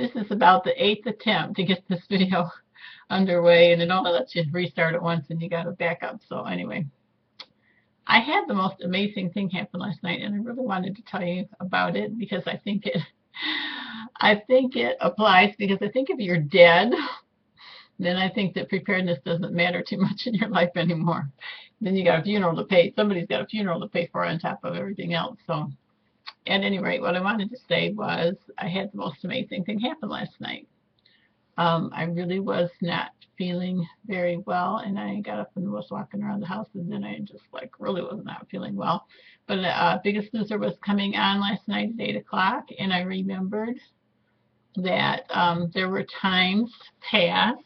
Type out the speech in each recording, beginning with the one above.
This is about the 8th attempt to get this video underway, and it only lets you restart it once and you got to back up. So anyway, I had the most amazing thing happen last night, and I really wanted to tell you about it because I think it applies, because I think if you're dead, then I think that preparedness doesn't matter too much in your life anymore. Then you got a funeral to pay. Somebody's got a funeral to pay for on top of everything else. So at any rate, what I wanted to say was I had the most amazing thing happen last night. I really was not feeling very well, and I got up and was walking around the house, and then I just like really was not feeling well. But Biggest Loser was coming on last night at 8 o'clock, and I remembered that there were times past.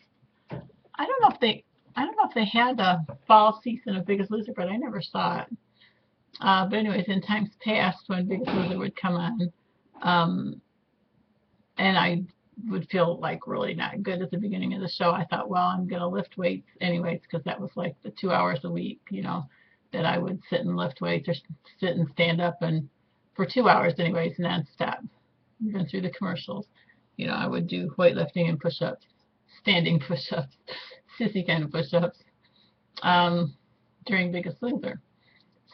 I don't know if they, I don't know if they had a fall season of Biggest Loser, but I never saw it. But anyways, in times past when Biggest Loser would come on, um, and I would feel like really not good at the beginning of the show, I thought, well, I'm going to lift weights anyways, because that was like the 2 hours a week, that I would sit and lift weights or sit and stand up and for 2 hours anyways, nonstop, even through the commercials. I would do weightlifting and push-ups, standing push-ups, sissy kind of push-ups during Biggest Loser.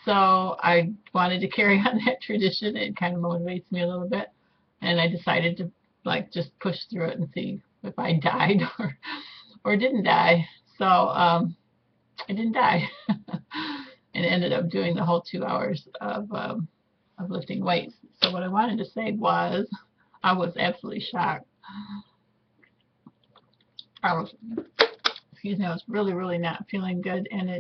So I wanted to carry on that tradition. It kind of motivates me a little bit. And I decided to like just push through it and see if I died or didn't die. So I didn't die and ended up doing the whole 2 hours of lifting weights. So what I wanted to say was I was absolutely shocked. I was, excuse me, I was really, really not feeling good, and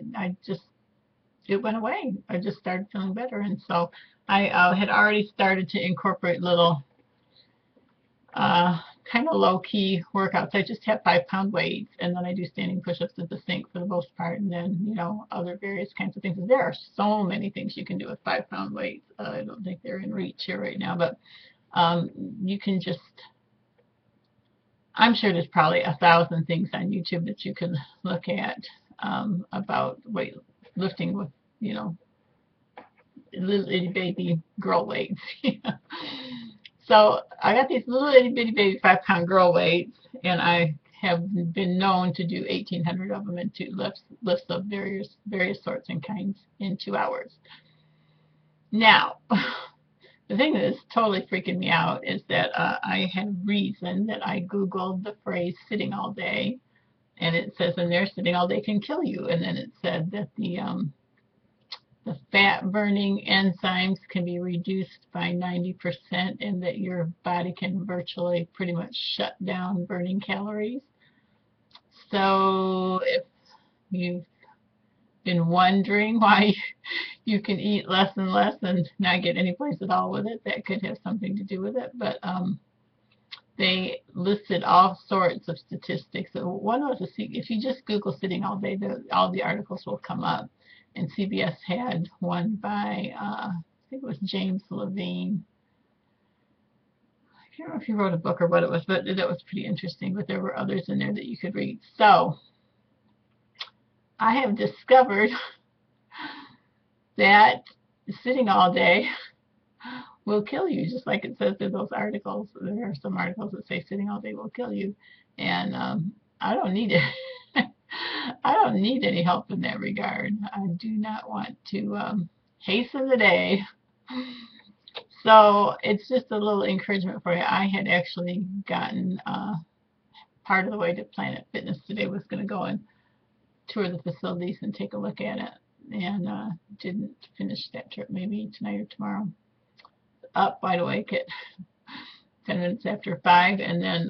it went away. I just started feeling better, and so I had already started to incorporate little kind of low-key workouts. I just have 5-pound weights, and then I do standing push-ups at the sink for the most part, and then other various kinds of things. There are so many things you can do with 5-pound weights. I don't think they're in reach here right now, but you can just. I'm sure there's probably 1,000 things on YouTube that you can look at about weight lifting with little itty baby girl weights. So I got these little itty bitty baby 5-pound girl weights, and I have been known to do 1,800 of them into lifts of various sorts and kinds in 2 hours. Now, the thing that is totally freaking me out is that I had reason that I Googled the phrase sitting all day, and it says in there sitting all day can kill you. And then it said that the fat burning enzymes can be reduced by 90%, and that your body can virtually pretty much shut down burning calories. So if you've been wondering why you can eat less and less and not get any place at all with it, that could have something to do with it. But they listed all sorts of statistics. So one was if you just Google sitting all day, all the articles will come up. And CBS had one by, I think it was James Levine. I don't know if he wrote a book or what it was, but that was pretty interesting. But there were others in there that you could read. So I have discovered that sitting all day will kill you, just like it says in those articles. There are some articles that say sitting all day will kill you, and I don't need it. I don't need any help in that regard. I do not want to hasten the day. So it's just a little encouragement for you. I had actually gotten part of the way to Planet Fitness today was going to go and tour the facilities and take a look at it, and didn't finish that trip. Maybe tonight or tomorrow. Up wide awake at 10 minutes after 5, and then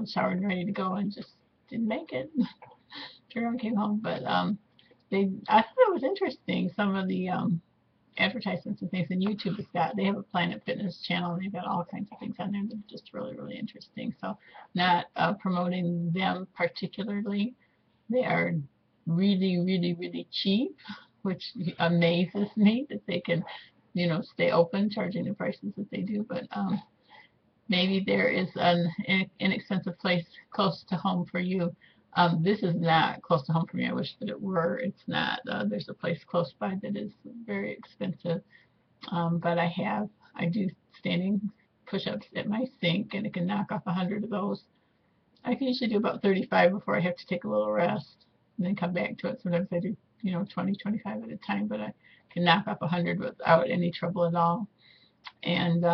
showered and ready to go, and just didn't make it. Turned around, came home, but I thought it was interesting. Some of the advertisements and things in YouTube they have a Planet Fitness channel, and they've got all kinds of things on there that are just really, really interesting. So not promoting them particularly. They are really, really, really cheap, which amazes me that they can, stay open, charging the prices that they do. But maybe there is an inexpensive place close to home for you. This is not close to home for me. I wish that it were. It's not. There's a place close by that is very expensive. But I do standing push-ups at my sink, and it can knock off 100 of those. I can usually do about 35 before I have to take a little rest and then come back to it. Sometimes I do, 20, 25 at a time, but I can knock off 100 without any trouble at all. And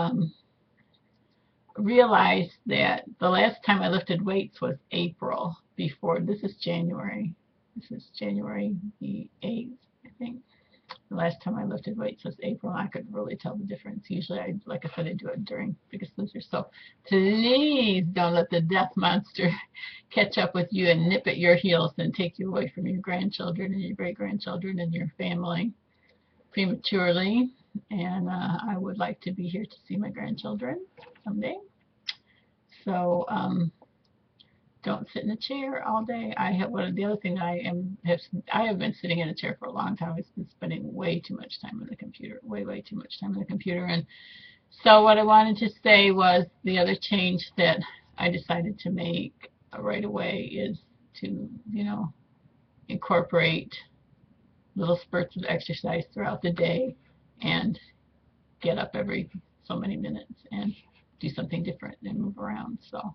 realized that the last time I lifted weights was April. Before this is January. This is January the 8th, I think. The last time I lifted weights was April. I could really tell the difference. Usually, like I said, I do it during Biggest Loser. So please don't let the death monster catch up with you and nip at your heels and take you away from your grandchildren and your great-grandchildren and your family prematurely. And I would like to be here to see my grandchildren someday. So don't sit in a chair all day. I have one of the other thing I have been sitting in a chair for a long time. I've been spending way too much time on the computer, way too much time on the computer. And so what I wanted to say was the other change that I decided to make right away is to incorporate little spurts of exercise throughout the day and get up every so many minutes and do something different and move around. So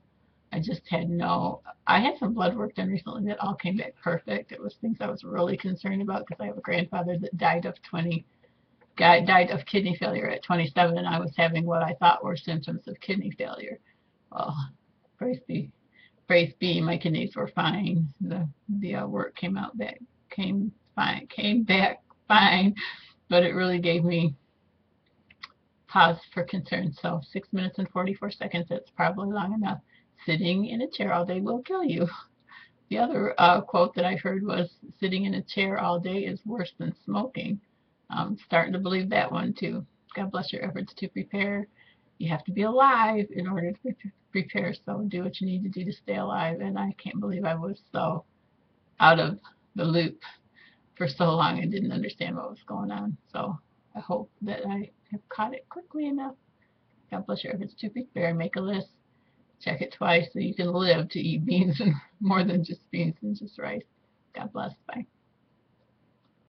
I just I had some blood work done recently that all came back perfect. It was things I was really concerned about because I have a grandfather that died of kidney failure at 27, and I was having what I thought were symptoms of kidney failure. Well, praise be, my kidneys were fine. The work came back fine, but it really gave me pause for concern. So 6 minutes and 44 seconds, that's probably long enough. Sitting in a chair all day will kill you. The other quote that I heard was, sitting in a chair all day is worse than smoking. I'm starting to believe that one too. God bless your efforts to prepare. You have to be alive in order to prepare, so do what you need to do to stay alive. And I can't believe I was so out of the loop for so long and didn't understand what was going on. So I hope that I have caught it quickly enough. God bless your efforts to prepare. Make a list. Check it twice so you can live to eat beans and more than just beans and just rice. God bless. Bye.